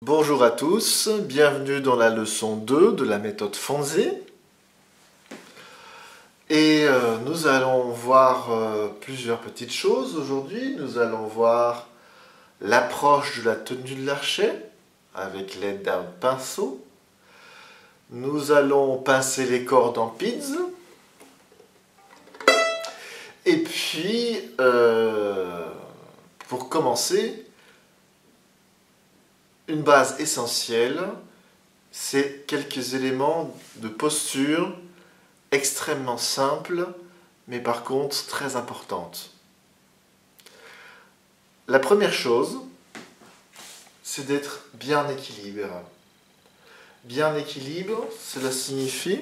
Bonjour à tous, bienvenue dans la leçon 2 de la méthode Fonzi. Et nous allons voir plusieurs petites choses aujourd'hui. Nous allons voir l'approche de la tenue de l'archet avec l'aide d'un pinceau. Nous allons pincer les cordes en pizza. Et puis, pour commencer, une base essentielle, c'est quelques éléments de posture extrêmement simples, mais par contre très importantes. La première chose, c'est d'être bien équilibré. Bien équilibré, cela signifie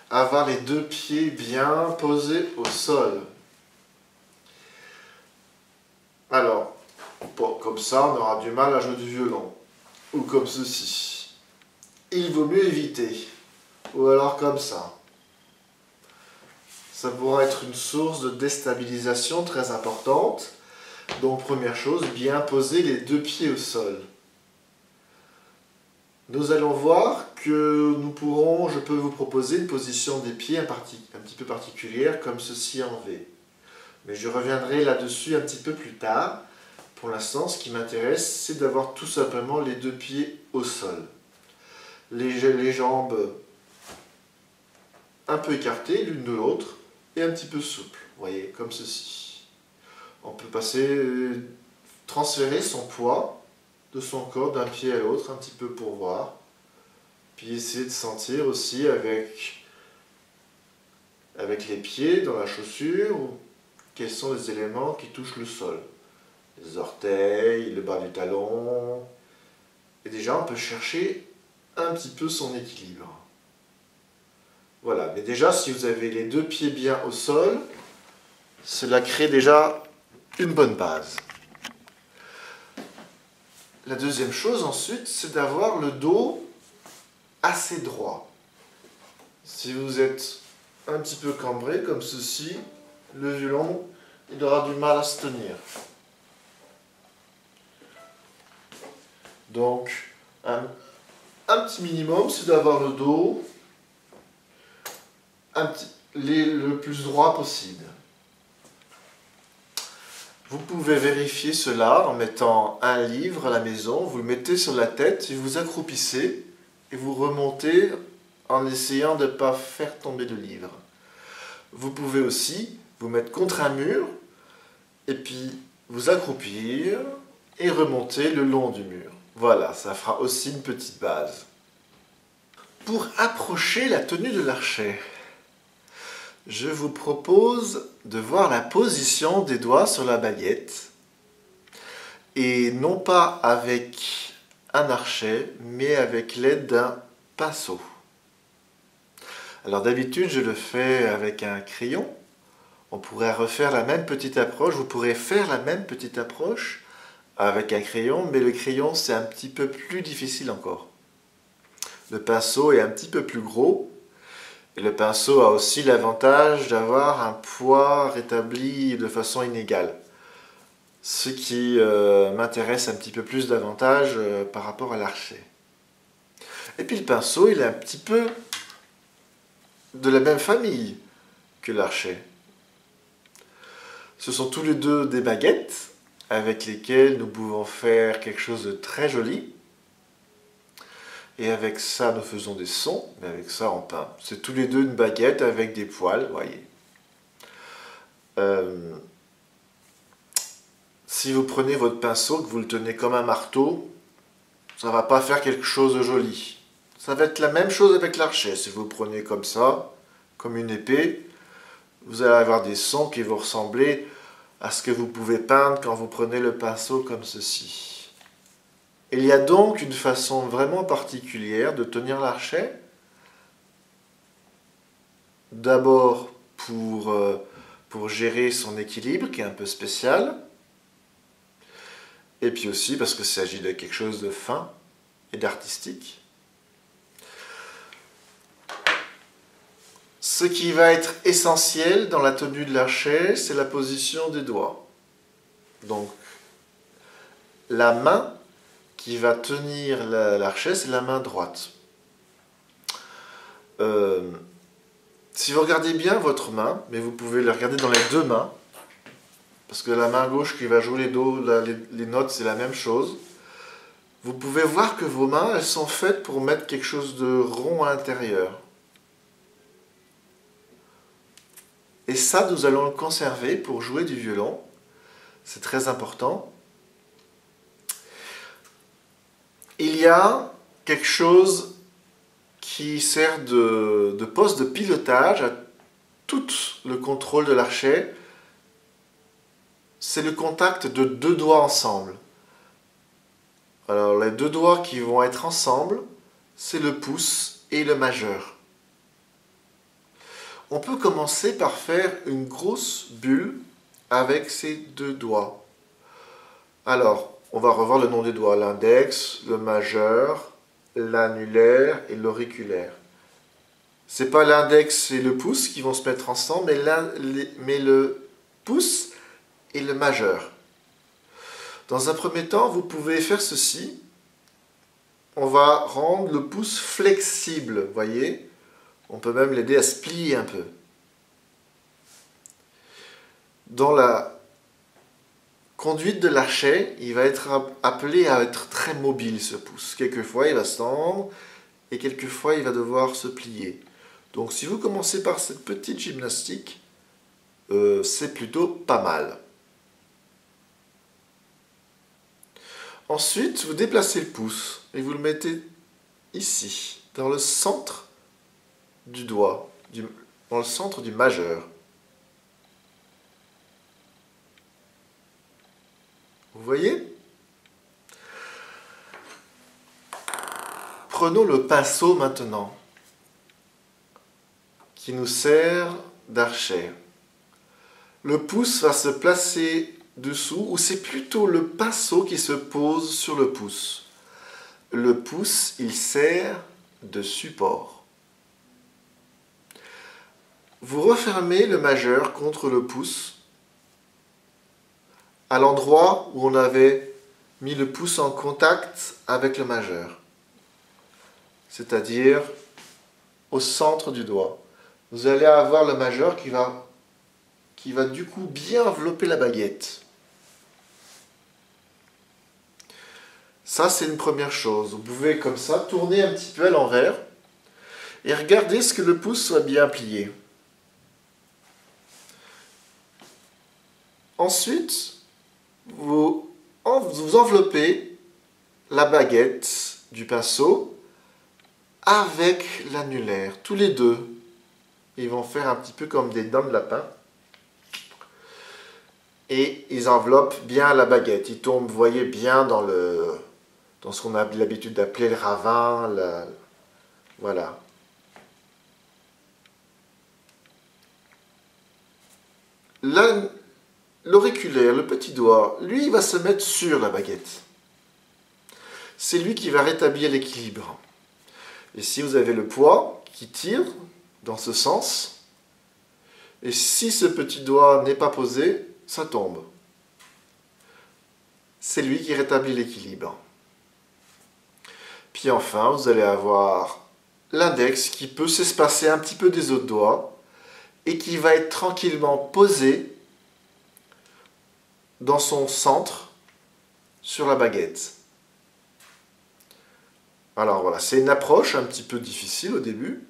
avoir les deux pieds bien posés au sol. Alors, comme ça, on aura du mal à jouer du violon. Ou comme ceci. Il vaut mieux éviter. Ou alors comme ça. Ça pourra être une source de déstabilisation très importante. Donc, première chose, bien poser les deux pieds au sol. Nous allons voir que je peux vous proposer une position des pieds un petit peu particulière, comme ceci en V. Mais je reviendrai là-dessus un petit peu plus tard. Pour l'instant, ce qui m'intéresse, c'est d'avoir tout simplement les deux pieds au sol. Les jambes un peu écartées l'une de l'autre et un petit peu souples, vous voyez, comme ceci. On peut transférer son poids de son corps d'un pied à l'autre, un petit peu pour voir. Puis essayer de sentir aussi avec les pieds dans la chaussure, quels sont les éléments qui touchent le sol. Les orteils, le bas du talon. Et déjà, on peut chercher un petit peu son équilibre. Voilà, mais déjà, si vous avez les deux pieds bien au sol, cela crée déjà une bonne base. La deuxième chose ensuite, c'est d'avoir le dos assez droit. Si vous êtes un petit peu cambré comme ceci, le violon, il aura du mal à se tenir. Donc, un petit minimum, c'est d'avoir le dos le plus droit possible. Vous pouvez vérifier cela en mettant un livre à la maison, vous le mettez sur la tête et vous accroupissez et vous remontez en essayant de ne pas faire tomber le livre. Vous pouvez aussi vous mettre contre un mur et puis vous accroupir et remonter le long du mur. Voilà, ça fera aussi une petite base. Pour approcher la tenue de l'archet, je vous propose de voir la position des doigts sur la baguette et non pas avec un archet, mais avec l'aide d'un pinceau. Alors d'habitude, je le fais avec un crayon. On pourrait refaire la même petite approche. Vous pourrez faire la même petite approche avec un crayon, mais le crayon, c'est un petit peu plus difficile encore. Le pinceau est un petit peu plus gros. Et le pinceau a aussi l'avantage d'avoir un poids rétabli de façon inégale. Ce qui m'intéresse un petit peu plus davantage par rapport à l'archet. Et puis le pinceau, il est un petit peu de la même famille que l'archet. Ce sont tous les deux des baguettes avec lesquelles nous pouvons faire quelque chose de très joli. Et avec ça, nous faisons des sons, mais avec ça, on peint. C'est tous les deux une baguette avec des poils, vous voyez. Si vous prenez votre pinceau, que vous le tenez comme un marteau, ça ne va pas faire quelque chose de joli. Ça va être la même chose avec l'archet. Si vous le prenez comme ça, comme une épée, vous allez avoir des sons qui vont ressembler à ce que vous pouvez peindre quand vous prenez le pinceau comme ceci. Il y a donc une façon vraiment particulière de tenir l'archet. D'abord pour gérer son équilibre qui est un peu spécial. Et puis aussi parce qu'il s'agit de quelque chose de fin et d'artistique. Ce qui va être essentiel dans la tenue de l'archet, c'est la position des doigts. Donc, la main qui va tenir l'archet, c'est la main droite. Si vous regardez bien votre main, mais vous pouvez la regarder dans les deux mains, parce que la main gauche qui va jouer les notes, c'est la même chose. Vous pouvez voir que vos mains, elles sont faites pour mettre quelque chose de rond à l'intérieur. Et ça, nous allons le conserver pour jouer du violon. C'est très important. Il y a quelque chose qui sert de poste de pilotage à tout le contrôle de l'archet. C'est le contact de deux doigts ensemble. Alors, les deux doigts qui vont être ensemble, c'est le pouce et le majeur. On peut commencer par faire une grosse bulle avec ces deux doigts. Alors, on va revoir le nom des doigts. L'index, le majeur, l'annulaire et l'auriculaire. C'est pas l'index et le pouce qui vont se mettre ensemble, mais le pouce et le majeur. Dans un premier temps, vous pouvez faire ceci. On va rendre le pouce flexible, voyez. On peut même l'aider à se plier un peu. Dans la conduite de l'archet, il va être appelé à être très mobile, ce pouce. Quelquefois, il va se tendre et quelquefois, il va devoir se plier. Donc, si vous commencez par cette petite gymnastique, c'est plutôt pas mal. Ensuite, vous déplacez le pouce et vous le mettez ici, dans le centre du doigt, dans le centre du majeur. Vous voyez? Prenons le pinceau maintenant, qui nous sert d'archet. Le pouce va se placer dessous, ou c'est plutôt le pinceau qui se pose sur le pouce. Le pouce, il sert de support. Vous refermez le majeur contre le pouce à l'endroit où on avait mis le pouce en contact avec le majeur, c'est-à-dire au centre du doigt. Vous allez avoir le majeur qui va du coup bien envelopper la baguette. Ça, c'est une première chose. Vous pouvez comme ça tourner un petit peu à l'envers et regarder ce que le pouce soit bien plié. Ensuite, vous enveloppez la baguette du pinceau avec l'annulaire, tous les deux. Ils vont faire un petit peu comme des dents de lapin. Et ils enveloppent bien la baguette. Ils tombent, vous voyez, bien dans ce qu'on a l'habitude d'appeler le ravin. Voilà. L'auriculaire, le petit doigt, lui, il va se mettre sur la baguette. C'est lui qui va rétablir l'équilibre. Et si vous avez le poids qui tire dans ce sens, et si ce petit doigt n'est pas posé, ça tombe. C'est lui qui rétablit l'équilibre. Puis enfin, vous allez avoir l'index qui peut s'espacer un petit peu des autres doigts et qui va être tranquillement posé dans son centre sur la baguette. Alors voilà, c'est une approche un petit peu difficile au début,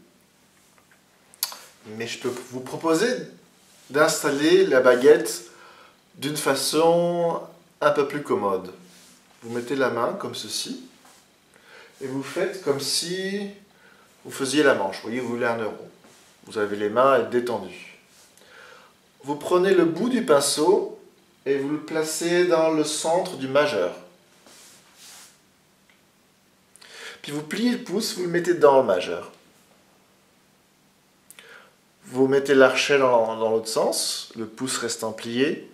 mais je peux vous proposer d'installer la baguette d'une façon un peu plus commode. Vous mettez la main comme ceci et vous faites comme si vous faisiez la manche. Vous voyez, vous voulez un euro. Vous avez les mains détendues. Vous prenez le bout du pinceau et vous le placez dans le centre du majeur. Puis vous pliez le pouce, vous le mettez dans le majeur. Vous mettez l'archet dans l'autre sens, le pouce restant plié,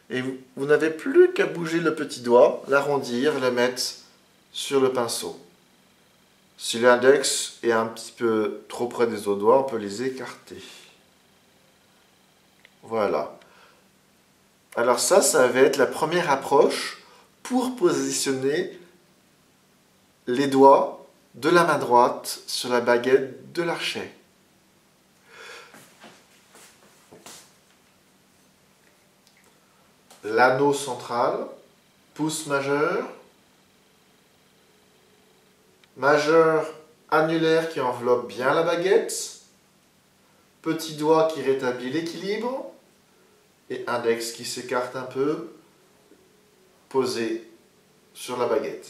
et vous n'avez plus qu'à bouger le petit doigt, l'arrondir, le mettre sur le pinceau. Si l'index est un petit peu trop près des autres doigts, on peut les écarter. Voilà. Alors ça va être la première approche pour positionner les doigts de la main droite sur la baguette de l'archet. L'anneau central, pouce majeur, majeur annulaire qui enveloppe bien la baguette, petit doigt qui rétablit l'équilibre et index qui s'écarte un peu, posé sur la baguette.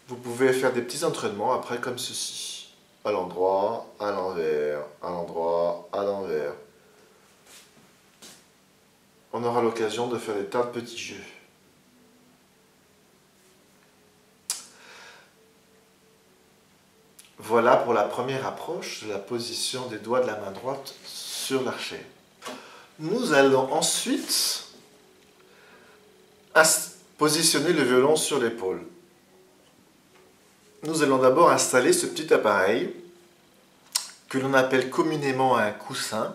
Vous pouvez faire des petits entraînements après comme ceci. À l'endroit, à l'envers, à l'endroit, à l'envers. On aura l'occasion de faire des tas de petits jeux. Voilà pour la première approche de la position des doigts de la main droite sur l'archet. Nous allons ensuite positionner le violon sur l'épaule. Nous allons d'abord installer ce petit appareil que l'on appelle communément un coussin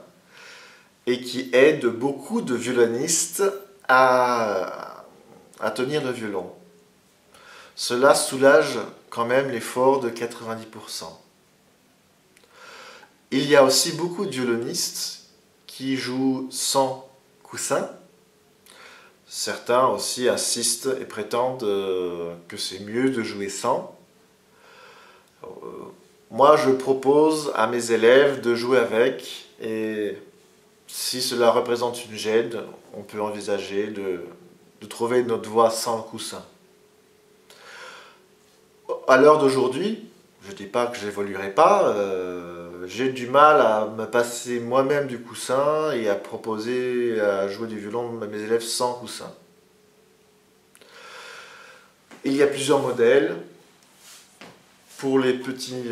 et qui aide beaucoup de violonistes à tenir le violon. Cela soulage quand même l'effort de 90%. Il y a aussi beaucoup de violonistes qui jouent sans coussin. Certains aussi insistent et prétendent que c'est mieux de jouer sans. Moi, je propose à mes élèves de jouer avec, et si cela représente une gêne, on peut envisager de trouver notre voix sans le coussin. À l'heure d'aujourd'hui, je ne dis pas que je n'évoluerai pas, j'ai du mal à me passer moi-même du coussin et à proposer à jouer du violon à mes élèves sans coussin. Il y a plusieurs modèles. Pour les petits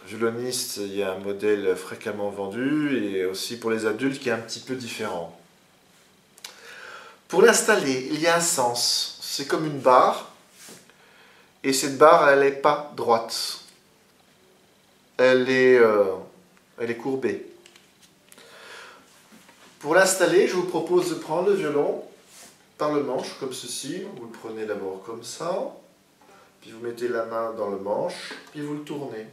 violonistes, il y a un modèle fréquemment vendu et aussi pour les adultes qui est un petit peu différent. Pour l'installer, il y a un sens. C'est comme une barre. Et cette barre, elle n'est pas droite. Elle est courbée. Pour l'installer, je vous propose de prendre le violon par le manche, comme ceci. Vous le prenez d'abord comme ça. Puis vous mettez la main dans le manche. Puis vous le tournez.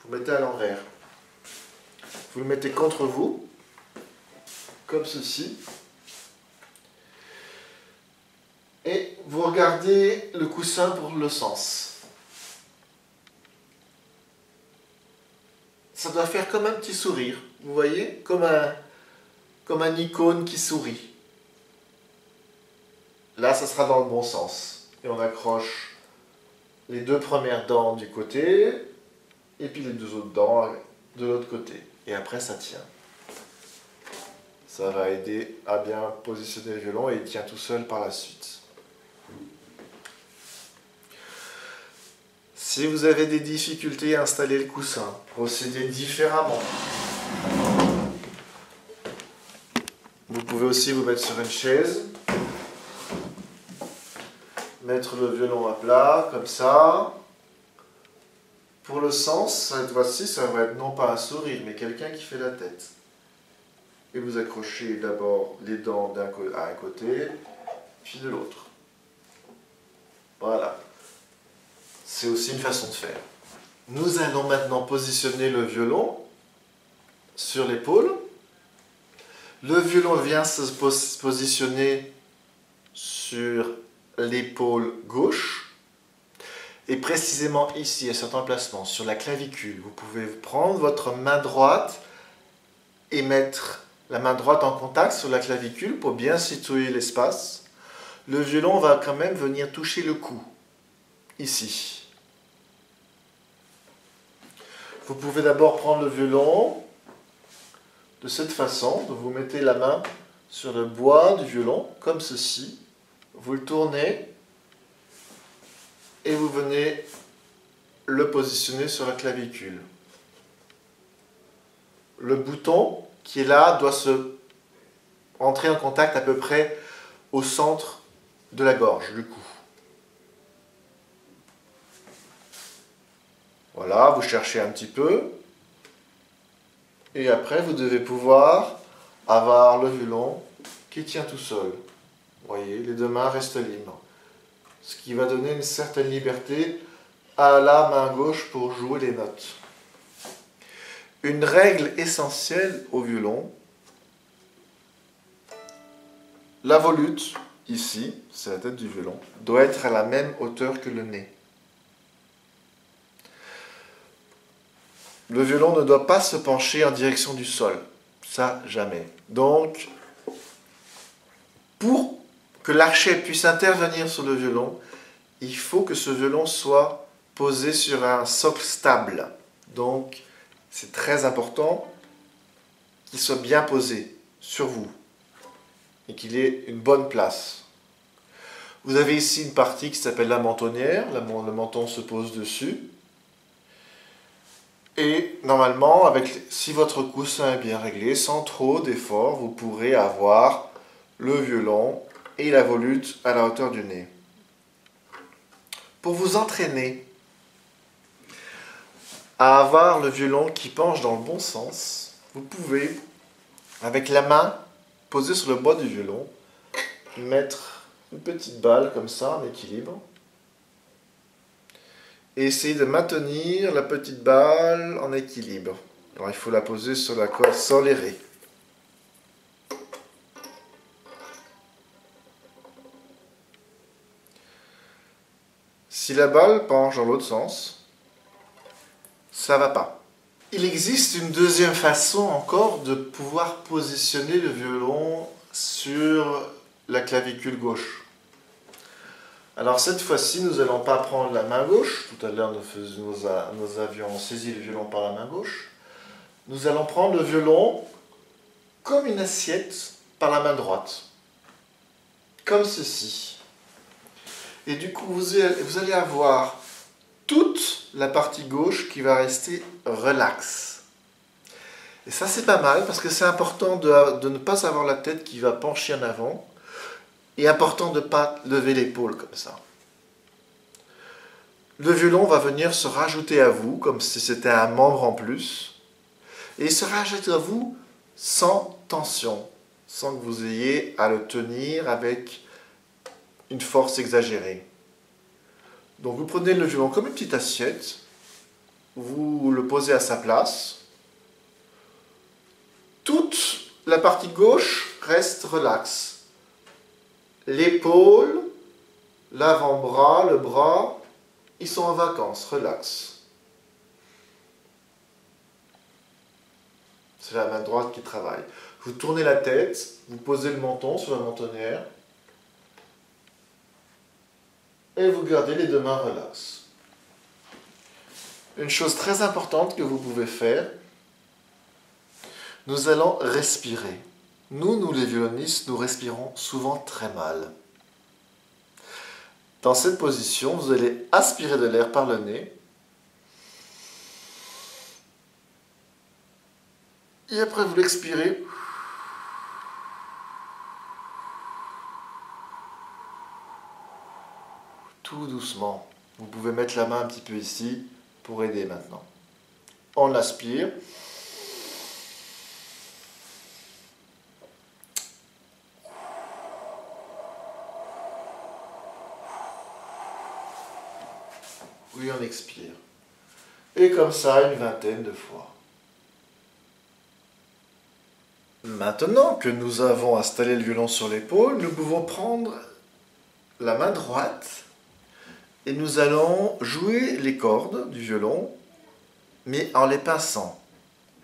Vous mettez à l'envers. Vous le mettez contre vous, comme ceci. Et vous regardez le coussin pour le sens. Ça doit faire comme un petit sourire, vous voyez, comme un icône qui sourit. Là, ça sera dans le bon sens. Et on accroche les deux premières dents du côté, et puis les deux autres dents de l'autre côté. Et après, ça tient. Ça va aider à bien positionner le violon et il tient tout seul par la suite. Si vous avez des difficultés à installer le coussin, procédez différemment. Vous pouvez aussi vous mettre sur une chaise, mettre le violon à plat, comme ça. Pour le sens, cette fois-ci, ça va être non pas un sourire, mais quelqu'un qui fait la tête. Et vous accrochez d'abord les dents à un côté, puis de l'autre. Voilà. C'est aussi une façon de faire. Nous allons maintenant positionner le violon sur l'épaule. Le violon vient se positionner sur l'épaule gauche. Et précisément ici, à cet emplacement, sur la clavicule, vous pouvez prendre votre main droite et mettre la main droite en contact sur la clavicule pour bien situer l'espace. Le violon va quand même venir toucher le cou, ici. Vous pouvez d'abord prendre le violon de cette façon. Donc vous mettez la main sur le bois du violon, comme ceci. Vous le tournez et vous venez le positionner sur la clavicule. Le bouton qui est là doit se entrer en contact à peu près au centre de la gorge, du cou. Voilà, vous cherchez un petit peu. Et après, vous devez pouvoir avoir le violon qui tient tout seul. Vous voyez, les deux mains restent libres. Ce qui va donner une certaine liberté à la main gauche pour jouer les notes. Une règle essentielle au violon, la volute, ici, c'est la tête du violon, doit être à la même hauteur que le nez. Le violon ne doit pas se pencher en direction du sol. Ça, jamais. Donc, pour que l'archet puisse intervenir sur le violon, il faut que ce violon soit posé sur un socle stable. Donc, c'est très important qu'il soit bien posé sur vous et qu'il ait une bonne place. Vous avez ici une partie qui s'appelle la mentonnière. Le menton se pose dessus. Et normalement, si votre coussin est bien réglé, sans trop d'effort, vous pourrez avoir le violon et la volute à la hauteur du nez. Pour vous entraîner à avoir le violon qui penche dans le bon sens, vous pouvez, avec la main posée sur le bois du violon, mettre une petite balle comme ça en équilibre et essayer de maintenir la petite balle en équilibre. Alors il faut la poser sur la corde sans l'errer. Si la balle penche dans l'autre sens, ça ne va pas. Il existe une deuxième façon encore de pouvoir positionner le violon sur la clavicule gauche. Alors cette fois-ci, nous n'allons pas prendre la main gauche. Tout à l'heure, nous avions saisi le violon par la main gauche. Nous allons prendre le violon comme une assiette par la main droite. Comme ceci. Et du coup, vous allez avoir toute la partie gauche qui va rester relaxe. Et ça, c'est pas mal parce que c'est important de ne pas avoir la tête qui va pencher en avant. Et important de ne pas lever l'épaule comme ça. Le violon va venir se rajouter à vous, comme si c'était un membre en plus. Et il se rajoute à vous sans tension, sans que vous ayez à le tenir avec une force exagérée. Donc vous prenez le violon comme une petite assiette, vous le posez à sa place. Toute la partie gauche reste relaxe. L'épaule, l'avant-bras, le bras, ils sont en vacances, relax. C'est la main droite qui travaille. Vous tournez la tête, vous posez le menton sur la mentonnière et vous gardez les deux mains relax. Une chose très importante que vous pouvez faire, nous allons respirer. Nous les violonistes, nous respirons souvent très mal. Dans cette position, vous allez aspirer de l'air par le nez. Et après, vous l'expirez. Tout doucement. Vous pouvez mettre la main un petit peu ici pour aider maintenant. On aspire. Oui, on expire. Et comme ça, une vingtaine de fois. Maintenant que nous avons installé le violon sur l'épaule, nous pouvons prendre la main droite et nous allons jouer les cordes du violon, mais en les pinçant.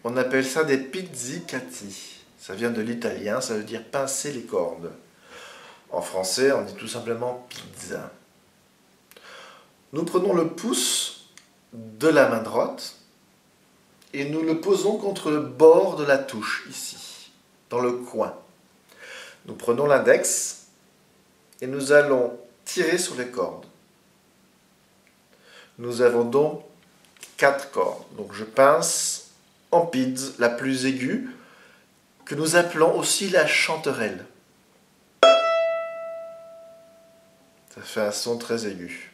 On appelle ça des pizzicati. Ça vient de l'italien, ça veut dire pincer les cordes. En français, on dit tout simplement pizza. Nous prenons le pouce de la main droite et nous le posons contre le bord de la touche, ici, dans le coin. Nous prenons l'index et nous allons tirer sur les cordes. Nous avons donc 4 cordes. Donc je pince en pizz, la plus aiguë, que nous appelons aussi la chanterelle. Ça fait un son très aigu.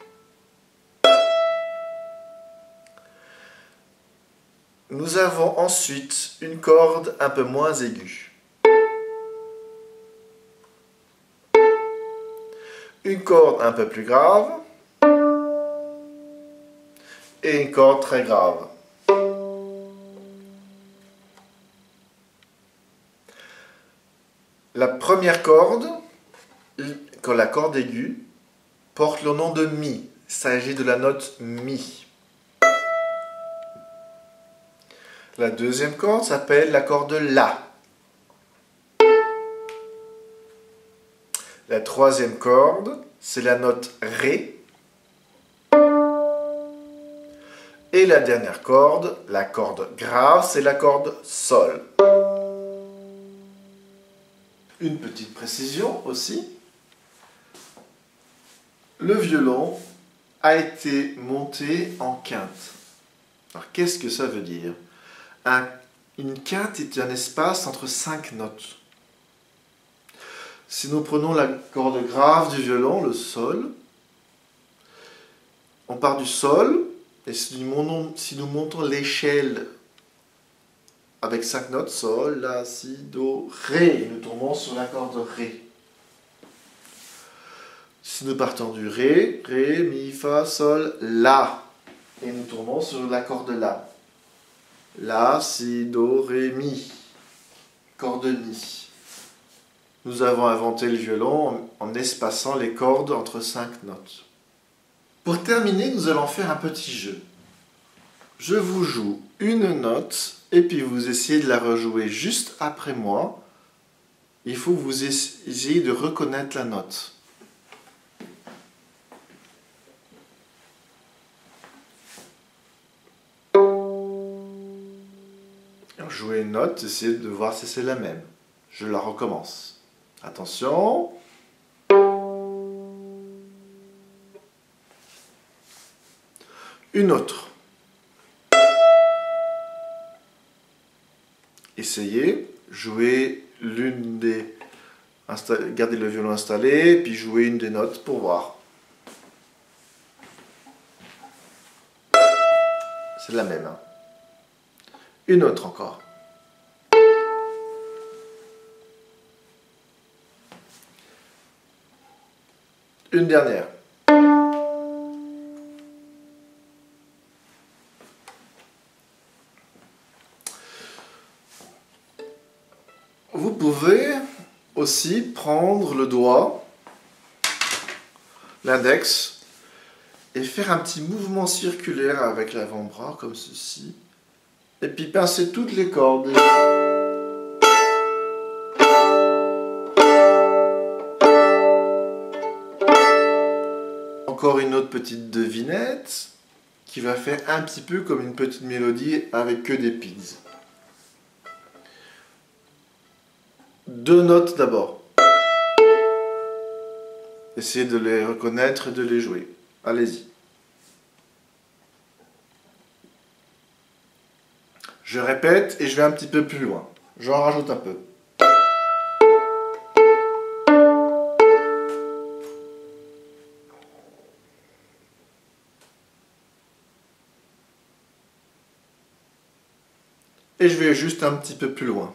Nous avons ensuite une corde un peu moins aiguë. une corde un peu plus grave et une corde très grave. La première corde, la corde aiguë, porte le nom de Mi. Il s'agit de la note Mi. La deuxième corde s'appelle la corde La. La troisième corde, c'est la note Ré. Et la dernière corde, la corde grave, c'est la corde Sol. Une petite précision aussi. Le violon a été monté en quinte. Alors qu'est-ce que ça veut dire? Une quinte est un espace entre 5 notes. Si nous prenons la corde grave du violon, le Sol, on part du Sol, et si nous montons l'échelle avec 5 notes, Sol, La, Si, Do, Ré, nous tombons sur la corde Ré. Si nous partons du Ré, Ré, Mi, Fa, Sol, La, et nous tombons sur la corde La. La, Si, Do, Ré, Mi, corde Mi. Nous avons inventé le violon en espaçant les cordes entre 5 notes. Pour terminer, nous allons faire un petit jeu. Je vous joue une note et puis vous essayez de la rejouer juste après moi. Il faut que vous essayiez de reconnaître la note. Alors, jouez une note, essayez de voir si c'est la même. Je la recommence. Attention. Une autre. Essayez, jouez l'une des... Gardez le violon installé, puis jouez une des notes pour voir. C'est la même. Hein. Une autre encore. Une dernière. Vous pouvez aussi prendre le doigt, l'index, et faire un petit mouvement circulaire avec l'avant-bras, comme ceci. Et puis pincer toutes les cordes. Encore une autre petite devinette qui va faire un petit peu comme une petite mélodie avec que des pizz. Deux notes d'abord. Essayez de les reconnaître et de les jouer. Allez-y. Je répète et je vais un petit peu plus loin. J'en rajoute un peu. Et je vais juste un petit peu plus loin.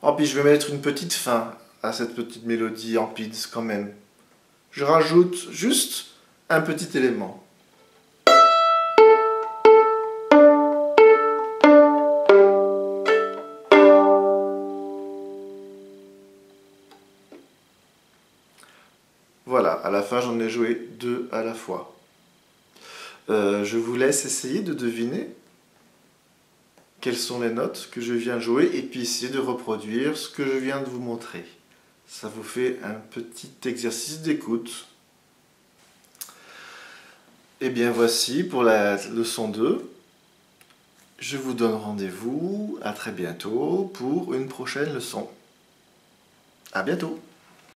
Oh, puis je vais mettre une petite fin à cette petite mélodie en pizz quand même. Je rajoute juste un petit élément. Voilà, à la fin j'en ai joué deux à la fois. Je vous laisse essayer de deviner quelles sont les notes que je viens de jouer et puis essayer de reproduire ce que je viens de vous montrer. Ça vous fait un petit exercice d'écoute. Et bien voici pour la leçon 2. Je vous donne rendez-vous à très bientôt pour une prochaine leçon. À bientôt.